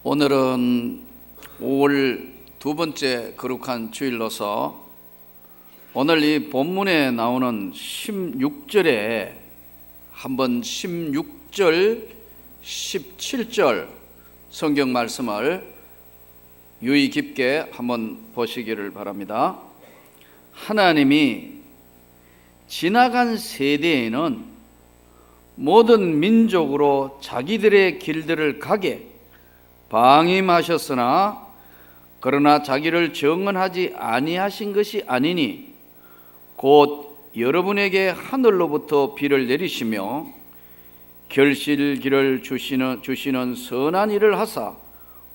오늘은 5월 두 번째 거룩한 주일로서 오늘 이 본문에 나오는 16절에 한번 16절, 17절 성경 말씀을 유의 깊게 한번 보시기를 바랍니다. 하나님이 지나간 세대에는 모든 민족으로 자기들의 길들을 가게 방임하셨으나 그러나 자기를 정언하지 아니하신 것이 아니니 곧 여러분에게 하늘로부터 비를 내리시며 결실기를 주시는 선한 일을 하사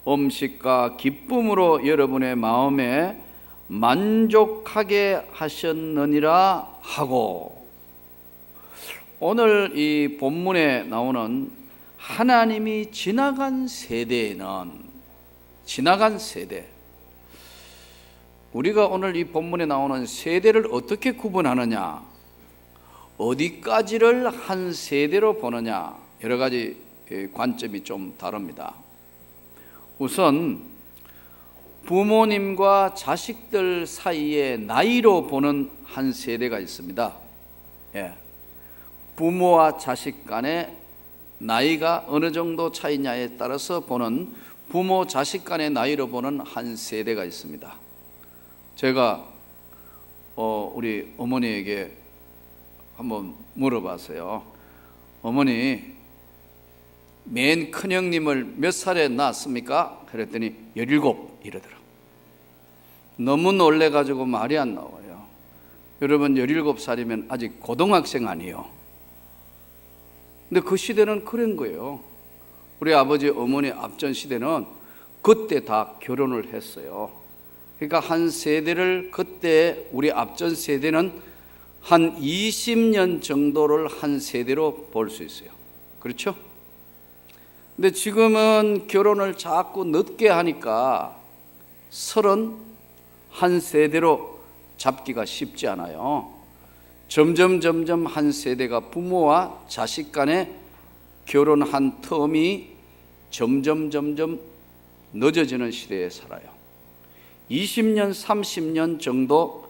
음식과 기쁨으로 여러분의 마음에 만족하게 하셨느니라 하고, 오늘 이 본문에 나오는 하나님이 지나간 세대에는, 지나간 세대, 우리가 오늘 이 본문에 나오는 세대를 어떻게 구분하느냐, 어디까지를 한 세대로 보느냐, 여러 가지 관점이 좀 다릅니다. 우선 부모님과 자식들 사이의 나이로 보는 한 세대가 있습니다. 부모와 자식 간의 나이가 어느 정도 차이냐에 따라서 보는, 부모 자식 간의 나이로 보는 한 세대가 있습니다. 제가 우리 어머니에게 한번 물어봤어요. 어머니, 맨 큰형님을 몇 살에 낳았습니까? 그랬더니 17 이러더라. 너무 놀래가지고 말이 안 나와요. 여러분, 17살이면 아직 고등학생 아니에요. 근데 그 시대는 그런 거예요. 우리 아버지 어머니 앞전 시대는 그때 다 결혼을 했어요. 그러니까 한 세대를, 그때 우리 앞전 세대는 한 20년 정도를 한 세대로 볼 수 있어요. 그렇죠? 근데 지금은 결혼을 자꾸 늦게 하니까 31 세대로 잡기가 쉽지 않아요. 점점 한 세대가, 부모와 자식 간에 결혼한 텀이 점점 늦어지는 시대에 살아요. 20년, 30년 정도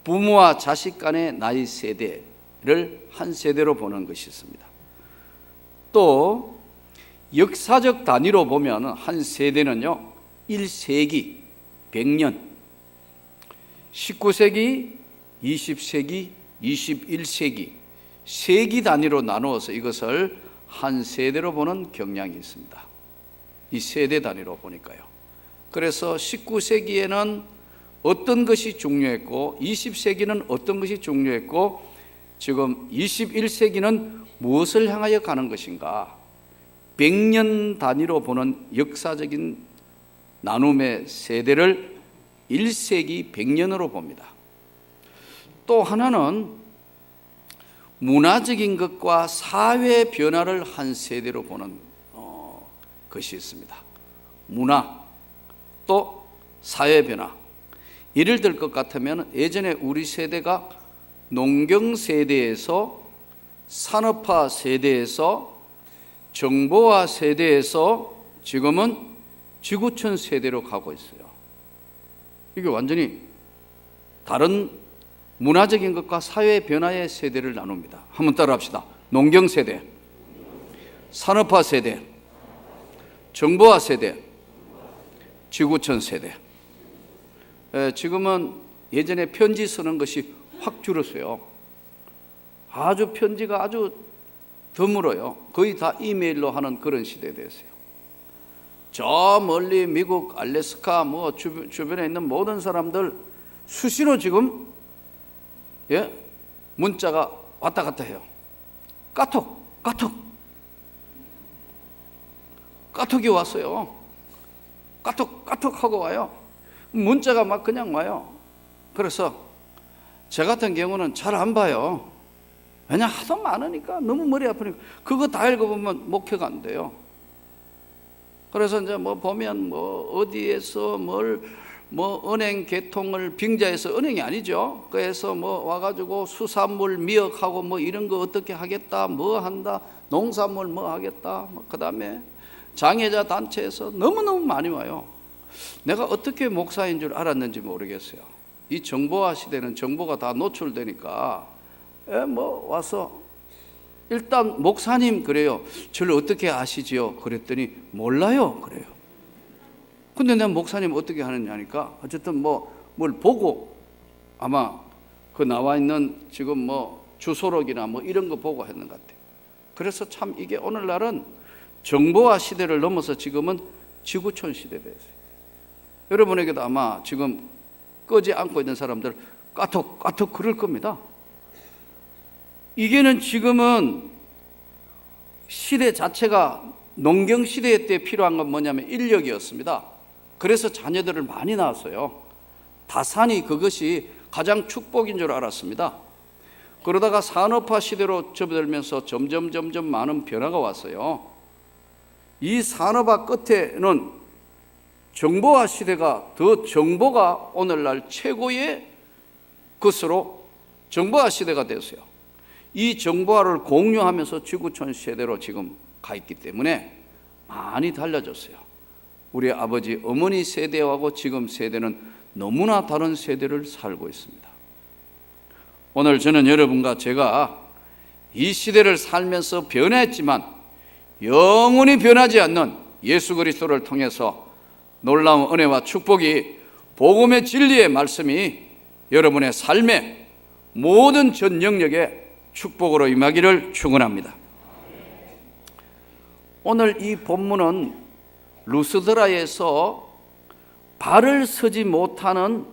부모와 자식 간의 나이 세대를 한 세대로 보는 것이 있습니다. 또 역사적 단위로 보면 한 세대는요, 1세기, 100년, 19세기, 20세기, 21세기, 세기 단위로 나누어서 이것을 한 세대로 보는 경향이 있습니다. 이 세대 단위로 보니까요. 그래서 19세기에는 어떤 것이 중요했고, 20세기는 어떤 것이 중요했고, 지금 21세기는 무엇을 향하여 가는 것인가, 100년 단위로 보는 역사적인 나눔의 세대를 1세기 100년으로 봅니다. 또 하나는 문화적인 것과 사회 변화를 한 세대로 보는 것이 있습니다. 문화, 또 사회 변화. 예를 들 것 같으면 예전에 우리 세대가 농경 세대에서 산업화 세대에서 정보화 세대에서 지금은 지구촌 세대로 가고 있어요. 이게 완전히 다른 문화적인 것과 사회 변화의 세대를 나눕니다. 한번 따라 합시다. 농경 세대, 산업화 세대, 정보화 세대, 지구촌 세대. 지금은 예전에 편지 쓰는 것이 확 줄었어요. 아주 편지가 아주 드물어요. 거의 다 이메일로 하는 그런 시대에 됐어요. 저 멀리 미국 알래스카 뭐 주변에 있는 모든 사람들 수시로 지금 문자가 왔다 갔다 해요. 까톡이 왔어요. 까톡 하고 와요. 문자가 막 그냥 와요. 그래서 저 같은 경우는 잘 안 봐요. 왜냐, 하도 많으니까, 너무 머리 아프니까. 그거 다 읽어보면 목표가 안 돼요. 그래서 이제 뭐 보면 뭐 어디에서 뭐 은행 개통을 빙자해서, 은행이 아니죠. 그래서 뭐 와가지고 수산물 미역하고 뭐 이런 거 어떻게 하겠다, 뭐 한다, 농산물 뭐 하겠다, 뭐 그 다음에 장애자 단체에서 너무너무 많이 와요. 내가 어떻게 목사인 줄 알았는지 모르겠어요. 이 정보화 시대는 정보가 다 노출되니까 와서 일단 목사님 그래요. 저를 어떻게 아시지요? 그랬더니 몰라요 그래요. 근데 내가 목사님 어떻게 하느냐니까 어쨌든 뭘 보고 아마 그 나와 있는 지금 주소록이나 이런 거 보고 했는 것 같아요. 그래서 참 이게 오늘날은 정보화 시대를 넘어서 지금은 지구촌 시대 됐어요. 여러분에게도 아마 지금 끄지 않고 있는 사람들 까톡 그럴 겁니다. 이게는 지금은 시대 자체가 농경 시대 때 필요한 건 뭐냐면 인력이었습니다. 그래서 자녀들을 많이 낳았어요. 다산이 그것이 가장 축복인 줄 알았습니다. 그러다가 산업화 시대로 접어들면서 점점 많은 변화가 왔어요. 이 산업화 끝에는 정보화 시대가 더 정보가 오늘날 최고의 것으로 정보화 시대가 됐어요. 이 정보화를 공유하면서 지구촌 세대로 지금 가 있기 때문에 많이 달라졌어요. 우리 아버지 어머니 세대하고 지금 세대는 너무나 다른 세대를 살고 있습니다. 오늘 저는 여러분과 제가 이 시대를 살면서 변했지만 영원히 변하지 않는 예수 그리스도를 통해서 놀라운 은혜와 축복이 복음의 진리의 말씀이 여러분의 삶의 모든 전 영역에 축복으로 임하기를 축원합니다. 오늘 이 본문은 루스드라에서 발을 서지 못하는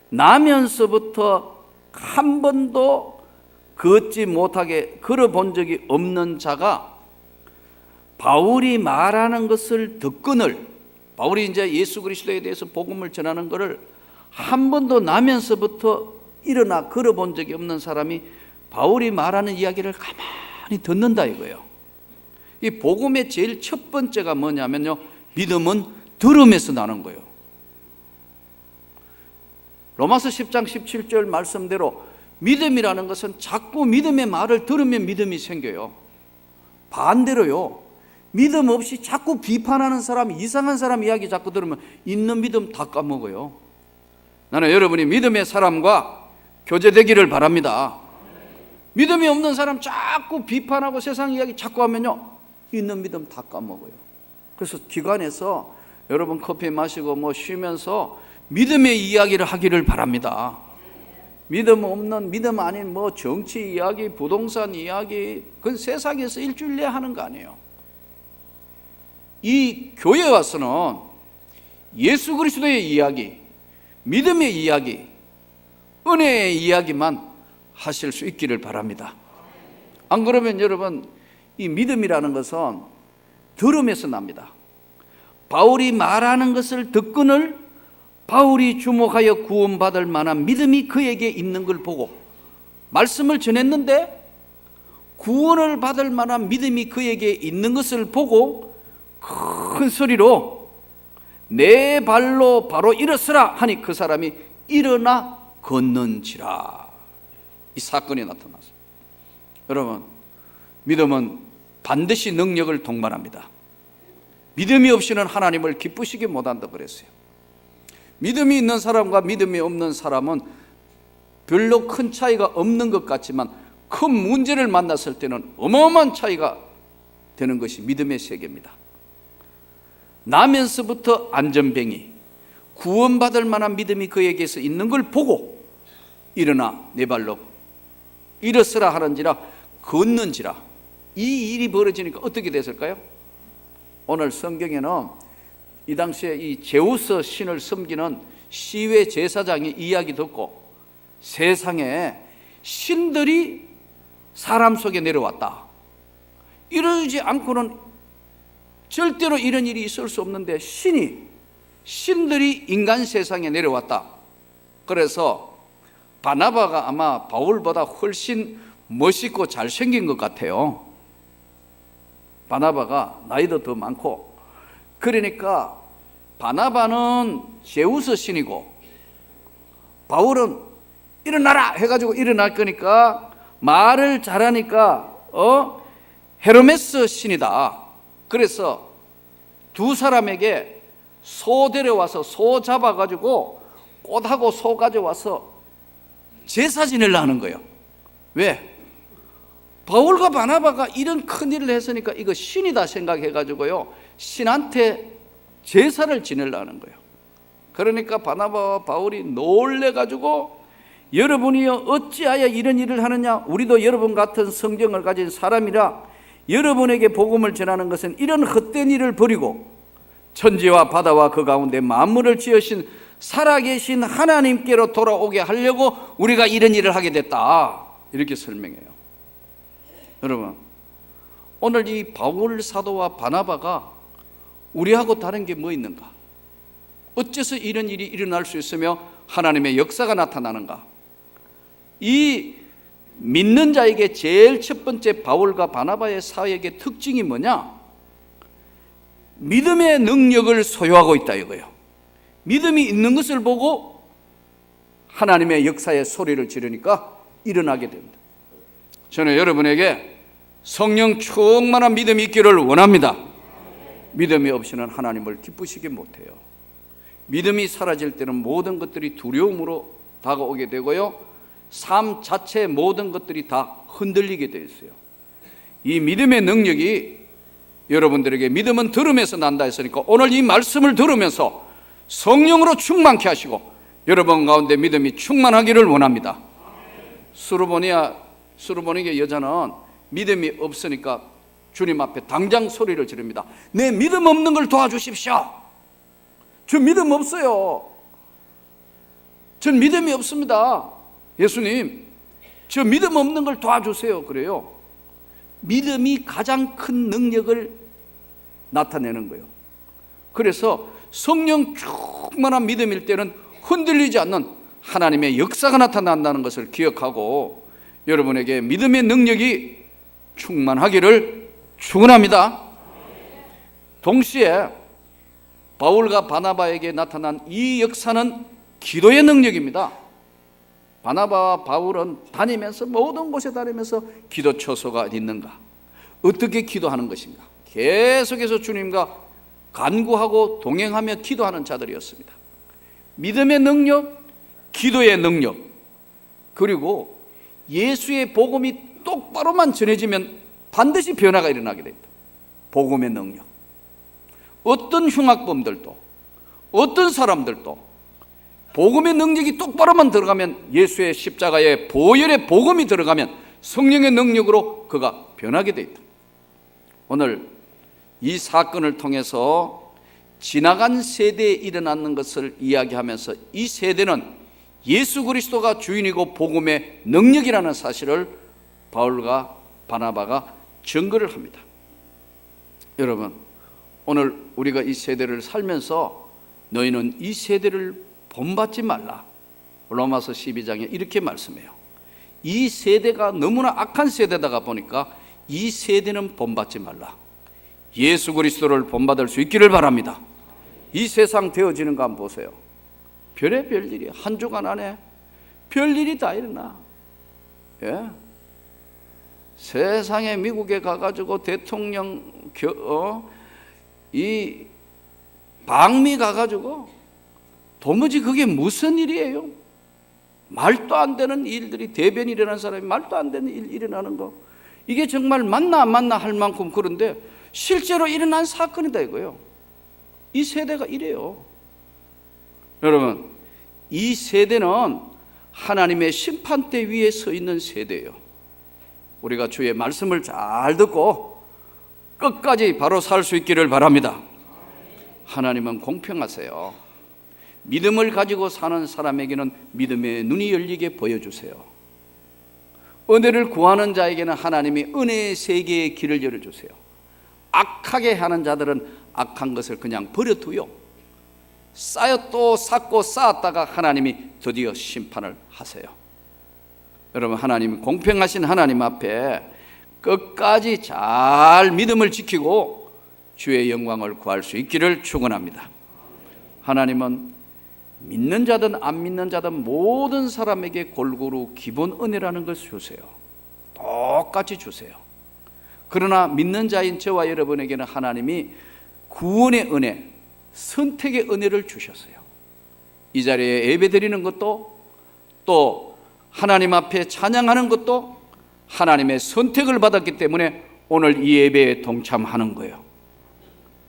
나면서부터 한 번도 걷지 못하게 걸어본 적이 없는 자가 바울이 말하는 것을 듣거늘, 바울이 이제 예수 그리스도에 대해서 복음을 전하는 것을 한 번도 나면서부터 일어나 걸어본 적이 없는 사람이 바울이 말하는 이야기를 가만히 듣는다 이거예요. 이 복음의 제일 첫 번째가 뭐냐면요, 믿음은 들음에서 나는 거예요. 로마서 10장 17절 말씀대로 믿음이라는 것은 자꾸 믿음의 말을 들으면 믿음이 생겨요. 반대로요, 믿음 없이 자꾸 비판하는 사람, 이상한 사람 이야기 자꾸 들으면 있는 믿음 다 까먹어요. 나는 여러분이 믿음의 사람과 교제되기를 바랍니다. 믿음이 없는 사람 자꾸 비판하고 세상 이야기 자꾸 하면요, 있는 믿음 다 까먹어요. 그래서 기관에서 여러분 커피 마시고 쉬면서 믿음의 이야기를 하기를 바랍니다. 믿음 없는, 믿음 아닌 정치 이야기, 부동산 이야기, 그건 세상에서 일주일 내에 하는 거 아니에요. 이 교회에 와서는 예수 그리스도의 이야기, 믿음의 이야기, 은혜의 이야기만 하실 수 있기를 바랍니다. 안 그러면 여러분, 이 믿음이라는 것은 들음에서 납니다. 바울이 말하는 것을 듣거늘 바울이 주목하여 구원받을 만한 믿음이 그에게 있는 걸 보고 말씀을 전했는데 구원을 받을 만한 믿음이 그에게 있는 것을 보고 큰 소리로 내 발로 바로 일어서라 하니 그 사람이 일어나 걷는지라. 이 사건이 나타났습니다. 여러분, 믿음은 반드시 능력을 동반합니다. 믿음이 없이는 하나님을 기쁘시게 못한다 그랬어요. 믿음이 있는 사람과 믿음이 없는 사람은 별로 큰 차이가 없는 것 같지만 큰 문제를 만났을 때는 어마어마한 차이가 되는 것이 믿음의 세계입니다. 나면서부터 안전뱅이, 구원받을 만한 믿음이 그에게서 있는 걸 보고 일어나 내 발로 일어서라 하는지라 걷는지라. 이 일이 벌어지니까 어떻게 됐을까요? 오늘 성경에는 이 당시에 이 제우스 신을 섬기는 시외 제사장의 이야기 듣고 세상에 신들이 사람 속에 내려왔다, 이러지 않고는 절대로 이런 일이 있을 수 없는데 신들이 인간 세상에 내려왔다. 그래서 바나바가 아마 바울보다 훨씬 멋있고 잘생긴 것 같아요. 바나바가 나이도 더 많고, 그러니까 바나바는 제우스 신이고 바울은 일어나라 해가지고 일어날 거니까 말을 잘하니까 헤르메스 신이다. 그래서 두 사람에게 소 데려와서 소 잡아가지고 꽃하고 소 가져와서 제사 지내려 하는 거예요. 왜? 바울과 바나바가 이런 큰일을 했으니까 이거 신이다 생각해가지고요, 신한테 제사를 지내려 하는 거예요. 그러니까 바나바와 바울이 놀래가지고, 여러분이요 어찌하여 이런 일을 하느냐? 우리도 여러분 같은 성경을 가진 사람이라 여러분에게 복음을 전하는 것은 이런 헛된 일을 버리고 천지와 바다와 그 가운데 만물을 지으신 살아계신 하나님께로 돌아오게 하려고 우리가 이런 일을 하게 됐다, 이렇게 설명해요. 여러분, 오늘 이 바울 사도와 바나바가 우리하고 다른 게 뭐 있는가? 어째서 이런 일이 일어날 수 있으며 하나님의 역사가 나타나는가? 이 믿는 자에게 제일 첫 번째 바울과 바나바의 사역의 특징이 뭐냐? 믿음의 능력을 소유하고 있다 이거예요. 믿음이 있는 것을 보고 하나님의 역사의 소리를 지르니까 일어나게 됩니다. 저는 여러분에게 성령 충만한 믿음이 있기를 원합니다. 믿음이 없이는 하나님을 기쁘시게 못해요. 믿음이 사라질 때는 모든 것들이 두려움으로 다가오게 되고요, 삶 자체의 모든 것들이 다 흔들리게 되어 있어요. 이 믿음의 능력이 여러분들에게, 믿음은 들음에서 난다 했으니까 오늘 이 말씀을 들으면서 성령으로 충만케 하시고 여러분 가운데 믿음이 충만하기를 원합니다. 수르보니게 여자는 믿음이 없으니까 주님 앞에 당장 소리를 지릅니다. 내 믿음 없는 걸 도와주십시오. 저 믿음 없어요. 전 믿음이 없습니다. 예수님, 저 믿음 없는 걸 도와주세요. 그래요. 믿음이 가장 큰 능력을 나타내는 거예요. 그래서 성령 충만한 믿음일 때는 흔들리지 않는 하나님의 역사가 나타난다는 것을 기억하고 여러분에게 믿음의 능력이 충만하기를 축원합니다. 동시에 바울과 바나바에게 나타난 이 역사는 기도의 능력입니다. 바나바와 바울은 다니면서, 모든 곳에 다니면서 기도 처소가 어디 있는가, 어떻게 기도하는 것인가, 계속해서 주님과 간구하고 동행하며 기도하는 자들이었습니다. 믿음의 능력, 기도의 능력, 그리고 예수의 복음이 똑바로만 전해지면 반드시 변화가 일어나게 됩니다. 복음의 능력. 어떤 흉악범들도, 어떤 사람들도 복음의 능력이 똑바로만 들어가면, 예수의 십자가의 보혈의 복음이 들어가면 성령의 능력으로 그가 변하게 되어 있다. 오늘 이 사건을 통해서 지나간 세대에 일어나는 것을 이야기하면서 이 세대는 예수 그리스도가 주인이고 복음의 능력이라는 사실을 바울과 바나바가 증거를 합니다. 여러분, 오늘 우리가 이 세대를 살면서 너희는 이 세대를 본받지 말라, 로마서 12장에 이렇게 말씀해요. 이 세대가 너무나 악한 세대다가 보니까 이 세대는 본받지 말라, 예수 그리스도를 본받을 수 있기를 바랍니다. 이 세상 되어지는 거 한번 보세요. 별의 별일이 한 주간 안에 별일이 다 일어나. 예? 세상에 미국에 가가지고 대통령 이 방미 가가지고 도무지 그게 무슨 일이에요? 말도 안 되는 일들이, 대변이 일어난 사람이 말도 안 되는 일 일어나는 거, 이게 정말 맞나 안 맞나 할 만큼, 그런데 실제로 일어난 사건이다 이거예요. 이 세대가 이래요. 여러분, 이 세대는 하나님의 심판대 위에 서 있는 세대예요. 우리가 주의 말씀을 잘 듣고 끝까지 바로 살 수 있기를 바랍니다. 하나님은 공평하세요. 믿음을 가지고 사는 사람에게는 믿음의 눈이 열리게 보여주세요. 은혜를 구하는 자에게는 하나님이 은혜의 세계의 길을 열어주세요. 악하게 하는 자들은 악한 것을 그냥 버려두요. 쌓여 또 쌓고 쌓았다가 하나님이 드디어 심판을 하세요. 여러분, 하나님이 공평하신 하나님 앞에 끝까지 잘 믿음을 지키고 주의 영광을 구할 수 있기를 축원합니다. 하나님은 믿는 자든 안 믿는 자든 모든 사람에게 골고루 기본 은혜라는 것을 주세요. 똑같이 주세요. 그러나 믿는 자인 저와 여러분에게는 하나님이 구원의 은혜, 선택의 은혜를 주셨어요. 이 자리에 예배드리는 것도, 또 하나님 앞에 찬양하는 것도 하나님의 선택을 받았기 때문에 오늘 이 예배에 동참하는 거예요.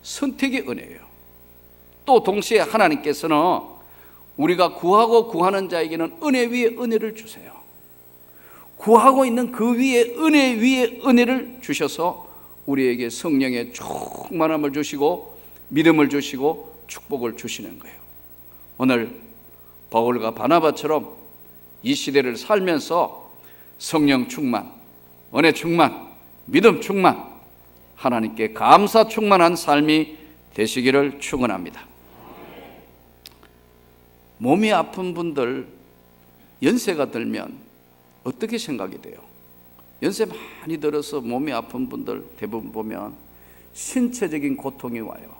선택의 은혜예요. 또 동시에 하나님께서는 우리가 구하고 구하는 자에게는 은혜 위에 은혜를 주세요. 구하고 있는 그 위에 은혜를 주셔서 우리에게 성령의 충만함을 주시고 믿음을 주시고 축복을 주시는 거예요. 오늘 바울과 바나바처럼 이 시대를 살면서 성령 충만, 은혜 충만, 믿음 충만, 하나님께 감사 충만한 삶이 되시기를 축원합니다. 몸이 아픈 분들, 연세가 들면 어떻게 생각이 돼요? 연세 많이 들어서 몸이 아픈 분들 대부분 보면 신체적인 고통이 와요.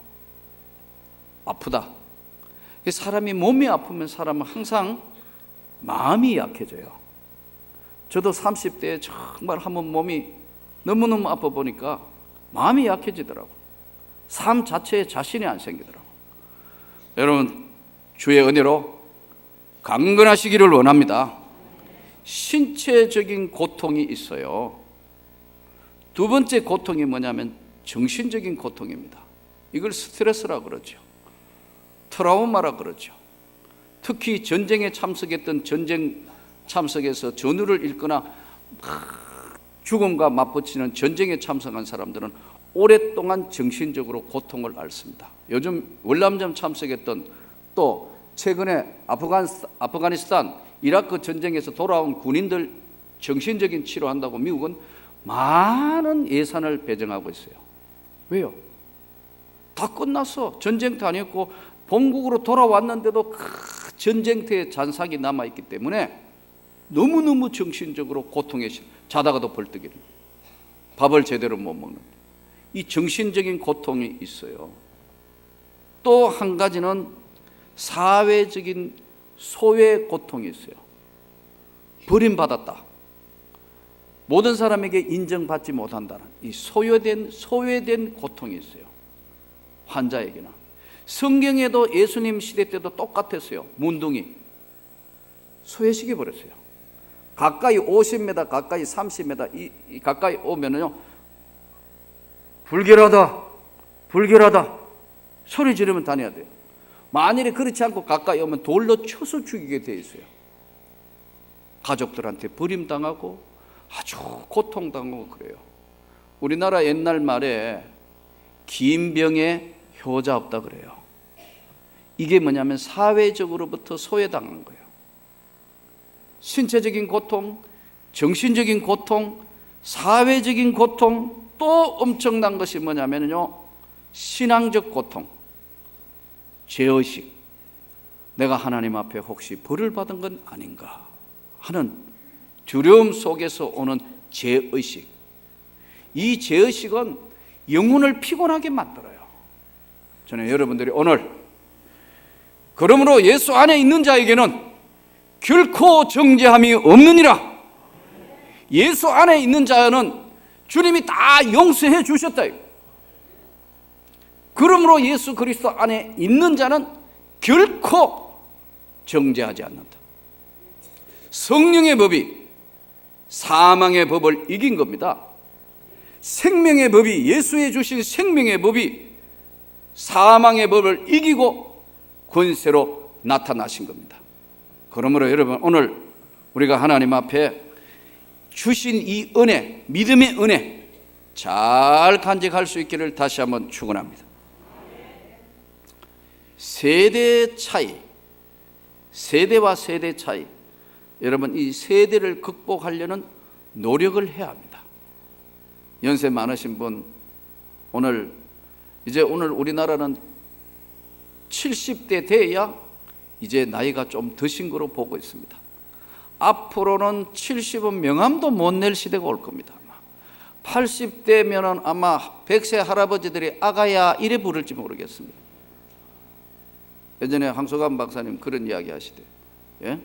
아프다. 사람이 몸이 아프면 사람은 항상 마음이 약해져요. 저도 30대에 정말 한번 몸이 너무너무 아파 보니까 마음이 약해지더라고요. 삶 자체에 자신이 안 생기더라고요. 여러분, 주의 은혜로 강건하시기를 원합니다. 신체적인 고통이 있어요. 두 번째 고통이 뭐냐면 정신적인 고통입니다. 이걸 스트레스라고 그러죠. 트라우마라고 그러죠. 특히 전쟁에 참석했던 전쟁 참석에서 전우를 잃거나 죽음과 맞붙이는 전쟁에 참석한 사람들은 오랫동안 정신적으로 고통을 앓습니다. 요즘 월남전 참석했던, 또 최근에 아프가니스탄, 이라크 전쟁에서 돌아온 군인들 정신적인 치료한다고 미국은 많은 예산을 배정하고 있어요. 왜요? 다 끝났어. 전쟁터 아니었고 본국으로 돌아왔는데도 그 전쟁터에 잔삭이 남아있기 때문에 너무너무 정신적으로 고통에 자다가도 벌떡이는, 밥을 제대로 못 먹는 이 정신적인 고통이 있어요. 또 한 가지는 사회적인 소외 고통이 있어요. 버림받았다, 모든 사람에게 인정받지 못한다는 이 소외된 고통이 있어요. 환자에게나. 성경에도 예수님 시대 때도 똑같았어요. 문둥이 소외시켜 버렸어요. 가까이 50m, 가까이 30m 가까이 오면은요, 불결하다, 불결하다 소리 지르면 다녀야 돼요. 만일에 그렇지 않고 가까이 오면 돌로 쳐서 죽이게 돼 있어요. 가족들한테 버림당하고 아주 고통당하고 그래요. 우리나라 옛날 말에 긴 병에 효자 없다 그래요. 이게 뭐냐면 사회적으로부터 소외당한 거예요. 신체적인 고통, 정신적인 고통, 사회적인 고통, 또 엄청난 것이 뭐냐면요, 신앙적 고통, 죄의식. 내가 하나님 앞에 혹시 벌을 받은 건 아닌가 하는 두려움 속에서 오는 죄의식. 이 죄의식은 영혼을 피곤하게 만들어요. 저는 여러분들이 오늘, 그러므로 예수 안에 있는 자에게는 결코 정죄함이 없느니라. 예수 안에 있는 자는 주님이 다 용서해 주셨다. 그러므로 예수 그리스도 안에 있는 자는 결코 정죄하지 않는다. 성령의 법이 사망의 법을 이긴 겁니다. 생명의 법이, 예수의 주신 생명의 법이 사망의 법을 이기고 권세로 나타나신 겁니다. 그러므로 여러분, 오늘 우리가 하나님 앞에 주신 이 은혜, 믿음의 은혜 잘 간직할 수 있기를 다시 한번 축원합니다. 세대 차이, 세대와 세대 차이, 여러분 이 세대를 극복하려는 노력을 해야 합니다. 연세 많으신 분, 오늘 우리나라는 70대 돼야 이제 나이가 좀 드신 거로 보고 있습니다. 앞으로는 70은 명함도 못 낼 시대가 올 겁니다. 80대면은 아마 100세 할아버지들이 아가야 이래 부를지 모르겠습니다. 예전에 황소감 박사님 그런 이야기 하시대요. 예?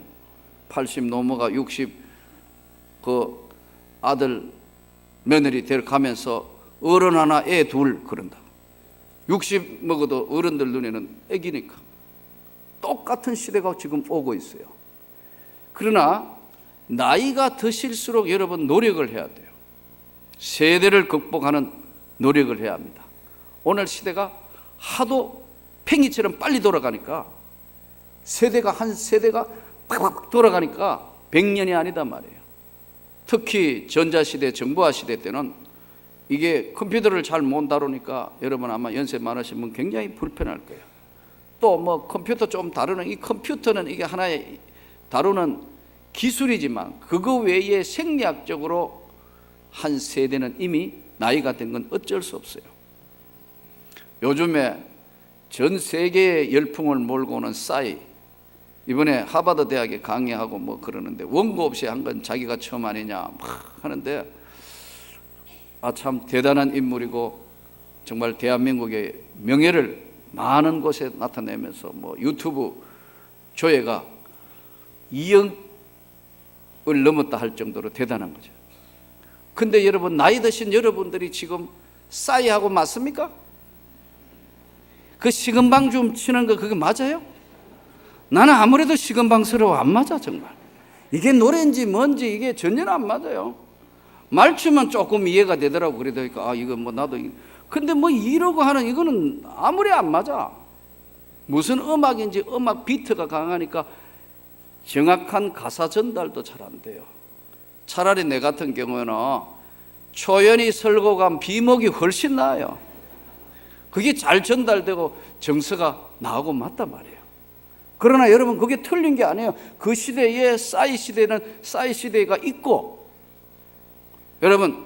80 넘어가 60 그 아들 며느리 데려가면서 어른 하나 애 둘 그런다. 60 먹어도 어른들 눈에는 애기니까. 똑같은 시대가 지금 오고 있어요. 그러나 나이가 드실수록 여러분 노력을 해야 돼요. 세대를 극복하는 노력을 해야 합니다. 오늘 시대가 하도 팽이처럼 빨리 돌아가니까 세대가 한 세대가 팍팍 돌아가니까 100년이 아니단 말이에요. 특히 전자시대, 정보화 시대 때는 이게 컴퓨터를 잘 못 다루니까 여러분 아마 연세 많으신 분 굉장히 불편할 거예요. 또 뭐 컴퓨터 좀 다루는, 이 컴퓨터는 이게 하나의 다루는 기술이지만 그거 외에 생리학적으로 한 세대는 이미 나이가 된 건 어쩔 수 없어요. 요즘에 전 세계의 열풍을 몰고 오는 싸이, 이번에 하버드 대학에 강의하고 뭐 그러는데 원고 없이 한 건 자기가 처음 아니냐 막 하는데, 참 대단한 인물이고 정말 대한민국의 명예를 많은 곳에 나타내면서 뭐 유튜브 조회가 2억을 넘었다 할 정도로 대단한 거죠. 근데 여러분, 나이 드신 여러분들이 지금 싸이하고 맞습니까? 그 식은방 좀 치는 거 그게 맞아요? 나는 아무래도 식은방스러워. 안 맞아. 정말 이게 노래인지 뭔지 이게 전혀 안 맞아요. 말춤은 조금 이해가 되더라고. 그러니까 이거 뭐 나도, 근데 뭐 이러고 하는 이거는 아무리 안 맞아. 무슨 음악인지 음악 비트가 강하니까 정확한 가사 전달도 잘 안 돼요. 차라리 내 같은 경우에는 초연이 설고 간 비목이 훨씬 나아요. 그게 잘 전달되고 정서가 나오고 맞단 말이에요. 그러나 여러분, 그게 틀린 게 아니에요. 그 시대에 싸이 시대는 싸이 시대가 있고, 여러분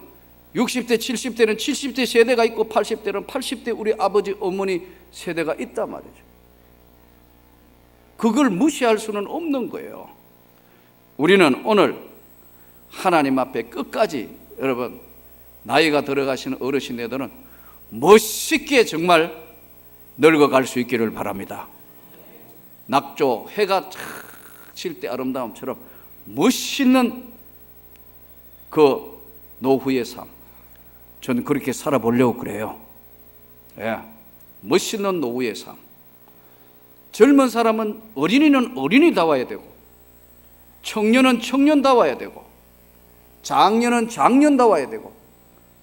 60대 70대는 70대 세대가 있고 80대는 80대 우리 아버지 어머니 세대가 있단 말이죠. 그걸 무시할 수는 없는 거예요. 우리는 오늘 하나님 앞에 끝까지, 여러분 나이가 들어가시는 어르신들은 멋있게 정말 늙어갈 수 있기를 바랍니다. 낙조 해가 착 칠 때 아름다움처럼 멋있는 그 노후의 삶, 저는 그렇게 살아보려고 그래요. 멋있는 노후의 삶. 젊은 사람은, 어린이는 어린이다워야 되고, 청년은 청년다워야 되고, 장년은 장년다워야 되고,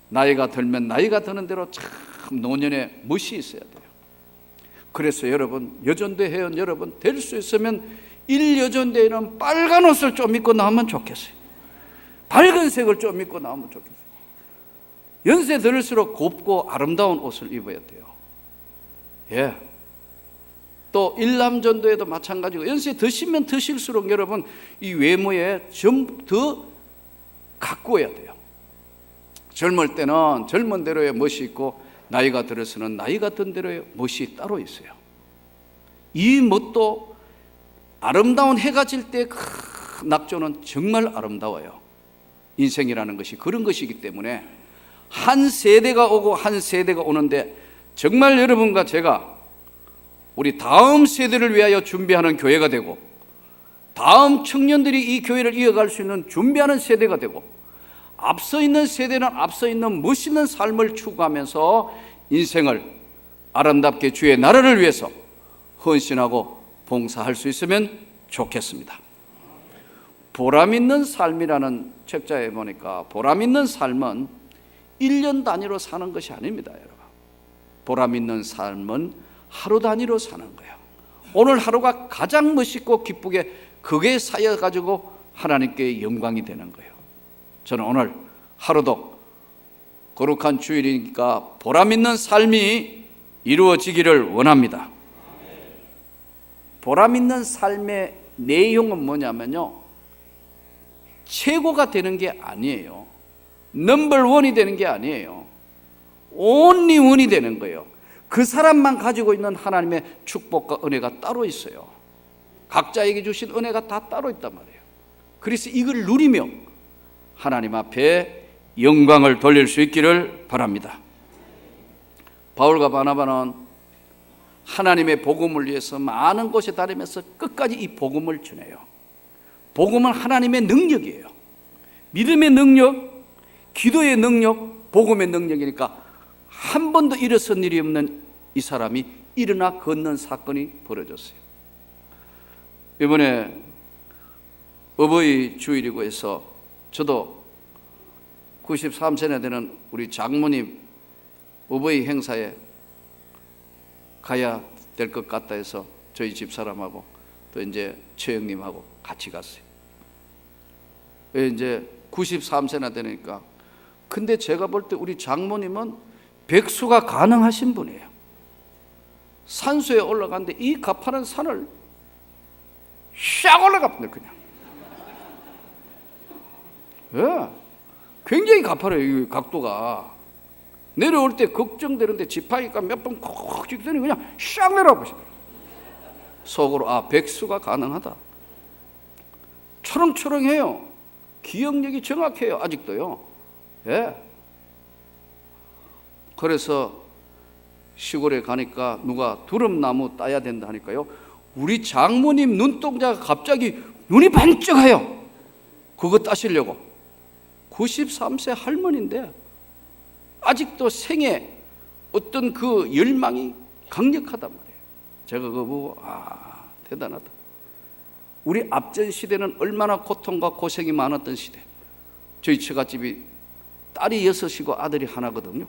나이가 들면 나이가 드는 대로 참 노년의 멋이 있어야 돼요. 그래서 여러분, 여전대 회원 여러분, 될 수 있으면 1여전대에는 빨간 옷을 좀 입고 나오면 좋겠어요. 밝은 색을 좀 입고 나오면 좋겠어요. 연세 들을수록 곱고 아름다운 옷을 입어야 돼요. 또 일남전도에도 마찬가지고, 연세 드시면 드실수록 여러분 이 외모에 좀 더 가꾸어야 돼요. 젊을 때는 젊은 대로의 멋이 있고, 나이가 들어서는 나이가 든 대로의 멋이 따로 있어요. 이 멋도 아름다운 해가 질 때 낙조는 정말 아름다워요. 인생이라는 것이 그런 것이기 때문에 한 세대가 오고 한 세대가 오는데, 정말 여러분과 제가 우리 다음 세대를 위하여 준비하는 교회가 되고, 다음 청년들이 이 교회를 이어갈 수 있는 준비하는 세대가 되고, 앞서 있는 세대는 앞서 있는 멋있는 삶을 추구하면서 인생을 아름답게 주의 나라를 위해서 헌신하고 봉사할 수 있으면 좋겠습니다. 보람 있는 삶이라는 책자에 보니까, 보람 있는 삶은 1년 단위로 사는 것이 아닙니다, 여러분. 보람 있는 삶은 하루 단위로 사는 거예요. 오늘 하루가 가장 멋있고 기쁘게 그게 쌓여가지고 하나님께 영광이 되는 거예요. 저는 오늘 하루도 거룩한 주일이니까 보람 있는 삶이 이루어지기를 원합니다. 보람 있는 삶의 내용은 뭐냐면요, 최고가 되는 게 아니에요. 넘버 원이 되는 게 아니에요. 온리 원이 되는 거예요. 그 사람만 가지고 있는 하나님의 축복과 은혜가 따로 있어요. 각자에게 주신 은혜가 다 따로 있단 말이에요. 그래서 이걸 누리며 하나님 앞에 영광을 돌릴 수 있기를 바랍니다. 바울과 바나바는 하나님의 복음을 위해서 많은 곳에 다니면서 끝까지 이 복음을 전해요. 복음은 하나님의 능력이에요. 믿음의 능력, 기도의 능력, 복음의 능력이니까 한 번도 일어선 일이 없는 이 사람이 일어나 걷는 사건이 벌어졌어요. 이번에 어버이 주일이고 해서 저도 93세나 되는 우리 장모님 어버이 행사에 가야 될 것 같다 해서 저희 집사람하고 또 이제 최영님하고 같이 갔어요. 이제 93세나 되니까. 근데 제가 볼 때 우리 장모님은 백수가 가능하신 분이에요. 산소에 올라갔는데 이 가파른 산을 샥 올라갑니다. 그냥. 예, 굉장히 가파려요. 이 각도가. 내려올 때 걱정되는데 지팡이가 몇 번 콕 찍더니 그냥 샥 내려와보시더라고요. 속으로 백수가 가능하다. 초롱초롱해요. 기억력이 정확해요. 아직도요. 예. 그래서 시골에 가니까 누가 두릅나무 따야 된다 하니까요, 우리 장모님 눈동자가 갑자기 눈이 반짝해요. 그거 따시려고. 93세 할머니인데 아직도 생에 어떤 그 열망이 강력하단 말이에요. 제가 그거 보고 대단하다. 우리 앞전 시대는 얼마나 고통과 고생이 많았던 시대. 저희 처갓집이 딸이 6이고 아들이 하나거든요.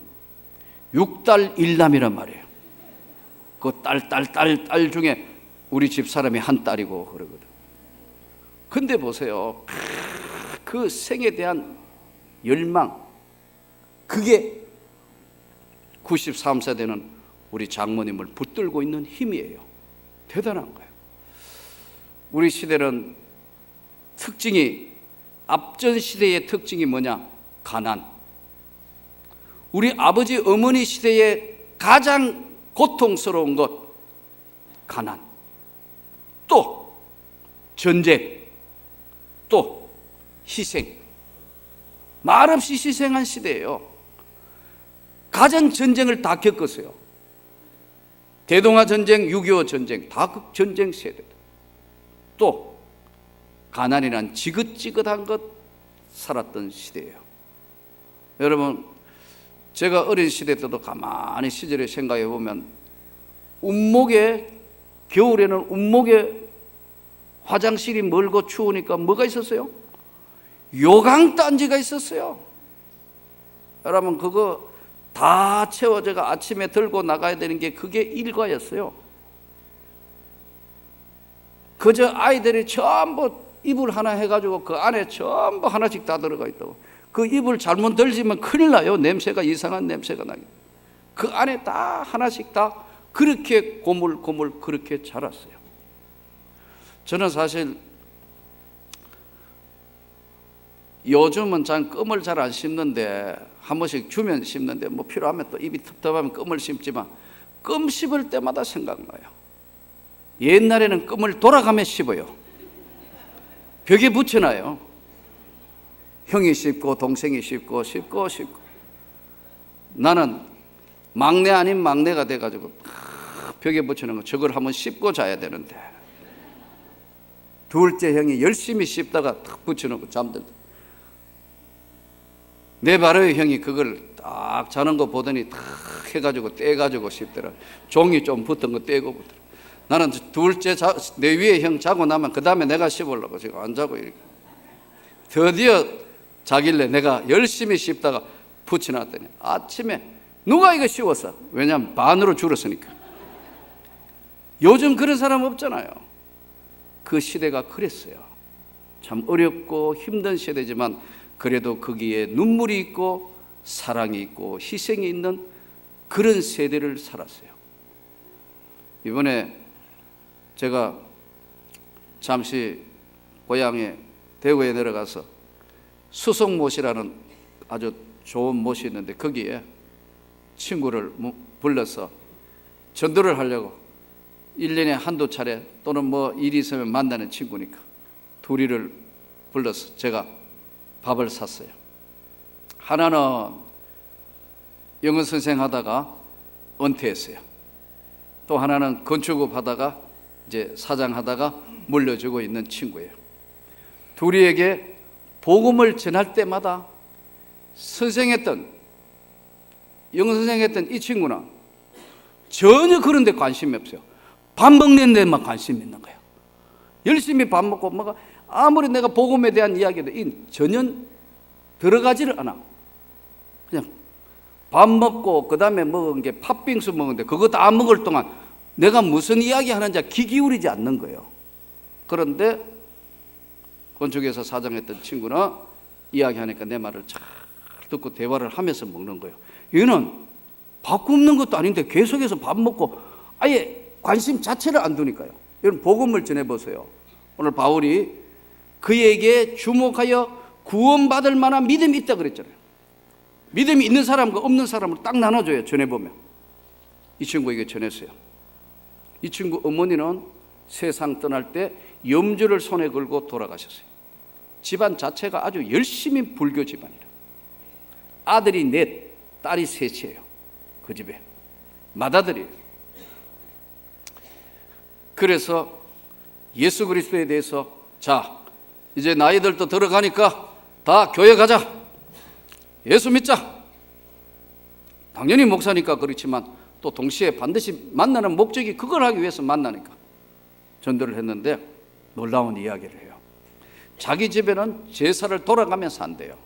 6달 1남이란 말이에요. 그 딸 중에 우리 집 사람이 한 딸이고 그러거든. 근데 보세요, 그 생에 대한 열망, 그게 93세 되는 우리 장모님을 붙들고 있는 힘이에요. 대단한 거예요. 우리 시대는 특징이, 앞전 시대의 특징이 뭐냐? 가난. 우리 아버지 어머니 시대의 가장 고통스러운 것, 가난. 또 전쟁, 또 희생. 말없이 희생한 시대예요. 가장 전쟁을 다 겪었어요. 대동아 전쟁, 6.25 전쟁, 다 그 전쟁 세대. 또 가난이란 지긋지긋한 것 살았던 시대예요. 여러분, 제가 어린 시대 때도 가만히 시절에 생각해 보면 겨울에는 운목에 화장실이 멀고 추우니까 뭐가 있었어요? 요강단지가 있었어요. 여러분, 그거 다 채워져가 아침에 들고 나가야 되는 게 그게 일과였어요. 그저 아이들이 전부 이불 하나 해가지고 그 안에 전부 하나씩 다 들어가 있다고. 그 이불 잘못 덜지면 큰일 나요. 냄새가, 이상한 냄새가 나게. 그 안에 다 하나씩 다 그렇게 고물고물 그렇게 자랐어요. 저는 사실 요즘은 껌을 잘 안 씹는데, 한 번씩 주면 씹는데, 뭐 필요하면 또 입이 텁텁하면 껌을 씹지만, 껌 씹을 때마다 생각나요. 옛날에는 껌을 돌아가며 씹어요. 벽에 붙여놔요. 형이 씹고 동생이 씹고. 나는 막내 아닌 막내가 돼가지고 벽에 붙여놓은 거, 저걸 한번 씹고 자야 되는데, 둘째 형이 열심히 씹다가 탁 붙여놓고 잠들다. 내 바로의 형이 그걸 딱 자는 거 보더니 탁 해가지고 떼가지고 씹더라. 종이 좀 붙은 거 떼고 붙더라. 나는 둘째 내 위에 형 자고 나면 그 다음에 내가 씹으려고 지금 안 자고 이렇게. 드디어 자길래 내가 열심히 씹다가 붙여놨더니 아침에 누가 이거 씹었어? 왜냐하면 반으로 줄었으니까. 요즘 그런 사람 없잖아요. 그 시대가 그랬어요. 참 어렵고 힘든 시대지만 그래도 거기에 눈물이 있고 사랑이 있고 희생이 있는 그런 세대를 살았어요. 이번에 제가 잠시 고향에 대구에 내려가서 수성못이라는 아주 좋은 못이 있는데 거기에 친구를 불러서 전도를 하려고 1년에 한두 차례 또는 뭐 일이 있으면 만나는 친구니까 둘이를 불러서 제가 밥을 샀어요. 하나는 영어 선생 하다가 은퇴했어요. 또 하나는 건축업 하다가 이제 사장 하다가 물려주고 있는 친구예요. 둘이에게 복음을 전할 때마다 영어 선생했던 이 친구는 전혀 그런 데 관심이 없어요. 밥 먹는 데만 관심이 있는 거예요. 열심히 밥 먹고 뭐가 아무리 내가 복음에 대한 이야기도 전혀 들어가지를 않아. 그냥 밥 먹고 그 다음에 먹은 게 팥빙수 먹는데 그거 다 먹을 동안 내가 무슨 이야기 하는지 귀 기울이지 않는 거예요. 그런데 건축에서 사장했던 친구는 이야기하니까 내 말을 잘 듣고 대화를 하면서 먹는 거예요. 얘는 밥 굶는 것도 아닌데 계속해서 밥 먹고 아예 관심 자체를 안 두니까요. 여러분 복음을 전해보세요. 오늘 바울이 그에게 주목하여 구원받을 만한 믿음이 있다 그랬잖아요. 믿음이 있는 사람과 없는 사람을 딱 나눠줘요. 전해보면 이 친구에게 전했어요. 이 친구 어머니는 세상 떠날 때 염주를 손에 걸고 돌아가셨어요. 집안 자체가 아주 열심히 불교 집안이라. 아들이 넷, 딸이 셋이에요. 그 집에 맏아들이에요. 그래서 예수 그리스도에 대해서 자 이제 나이들도 들어가니까 다 교회 가자, 예수 믿자. 당연히 목사니까 그렇지만 또 동시에 반드시 만나는 목적이 그걸 하기 위해서 만나니까 전도를 했는데 놀라운 이야기를 해요. 자기 집에는 제사를 돌아가면서 한대요.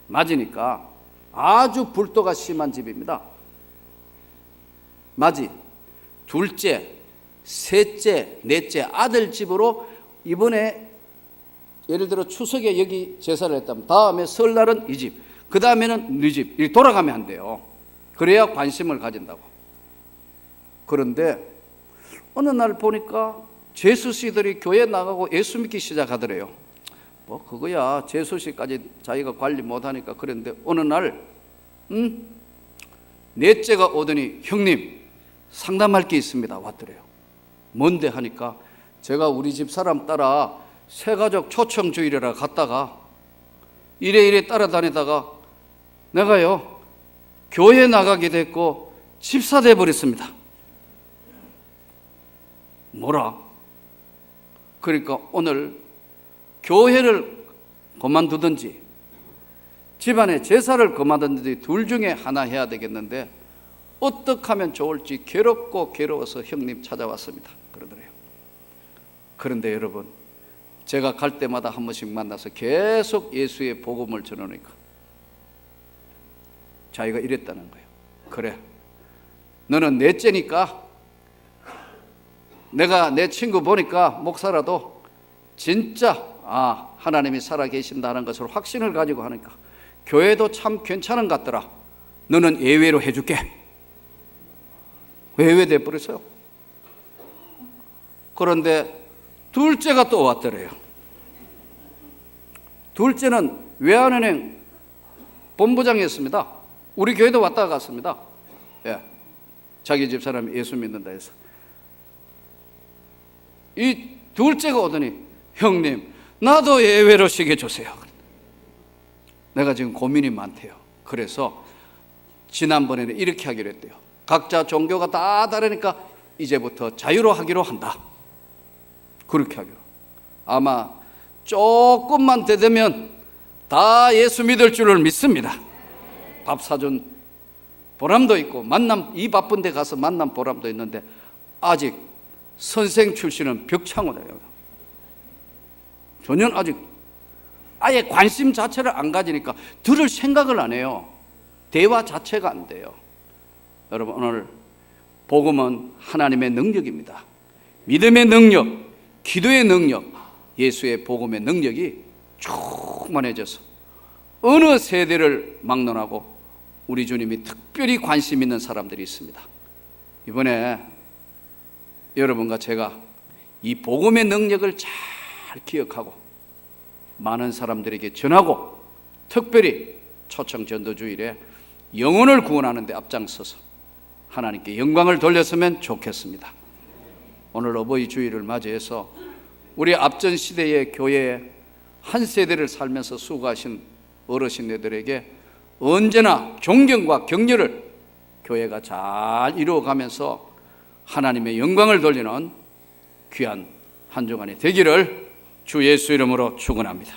맞으니까 아주 불도가 심한 집입니다. 맞이 둘째, 셋째, 넷째 아들 집으로 이번에 예를 들어 추석에 여기 제사를 했다면 다음에 설날은 이 집, 그 다음에는 네 집 이렇게 돌아가면 한대요. 그래야 관심을 가진다고. 그런데 어느 날 보니까 재수씨들이 교회 나가고 예수 믿기 시작하더래요. 뭐 그거야 재수씨까지 자기가 관리 못하니까. 그런데 어느 날 넷째가 오더니 형님 상담할 게 있습니다 왔더래요. 뭔데 하니까 제가 우리 집 사람 따라 새가족 초청주일이라 갔다가 이래 따라다니다가 내가요 교회 나가게 됐고 집사 돼버렸습니다. 뭐라? 그러니까 오늘 교회를 그만두든지 집안에 제사를 그만두든지 둘 중에 하나 해야 되겠는데 어떻게 하면 좋을지 괴롭고 괴로워서 형님 찾아왔습니다 그러더래요. 그런데 여러분 제가 갈 때마다 한 번씩 만나서 계속 예수의 복음을 전하니까 자기가 이랬다는 거예요. 그래 너는 넷째니까 내가 내 친구 보니까 목사라도 진짜 하나님이 살아계신다는 것을 확신을 가지고 하니까 교회도 참 괜찮은 것 같더라. 너는 예외로 해줄게. 예외돼 버렸어요. 그런데 둘째가 또 왔더래요. 둘째는 외환은행 본부장이었습니다. 우리 교회도 왔다 갔습니다. 예. 자기 집사람이 예수 믿는다 해서. 이 둘째가 오더니 형님 나도 예외로 쉬게 주세요. 내가 지금 고민이 많대요. 그래서 지난번에는 이렇게 하기로 했대요. 각자 종교가 다 다르니까 이제부터 자유로 하기로 한다. 그렇게 하기로. 아마 조금만 더 되면 다 예수 믿을 줄을 믿습니다. 밥 사준 보람도 있고 만남 이 바쁜 데 가서 만남 보람도 있는데 아직 선생 출신은 벽창호예요. 전혀 아직 아예 관심 자체를 안 가지니까 들을 생각을 안 해요. 대화 자체가 안 돼요. 여러분 오늘 복음은 하나님의 능력입니다. 믿음의 능력, 기도의 능력, 예수의 복음의 능력이 충만해져서 어느 세대를 막론하고 우리 주님이 특별히 관심 있는 사람들이 있습니다. 이번에 여러분과 제가 이 복음의 능력을 잘 기억하고 많은 사람들에게 전하고 특별히 초청 전도주일에 영혼을 구원하는 데 앞장서서 하나님께 영광을 돌렸으면 좋겠습니다. 오늘 어버이 주일을 맞이해서 우리 앞전 시대의 교회에 한 세대를 살면서 수고하신 어르신들에게 언제나 존경과 격려를 교회가 잘 이루어가면서 하나님의 영광을 돌리는 귀한 한 주간이 되기를 주 예수 이름으로 축원합니다.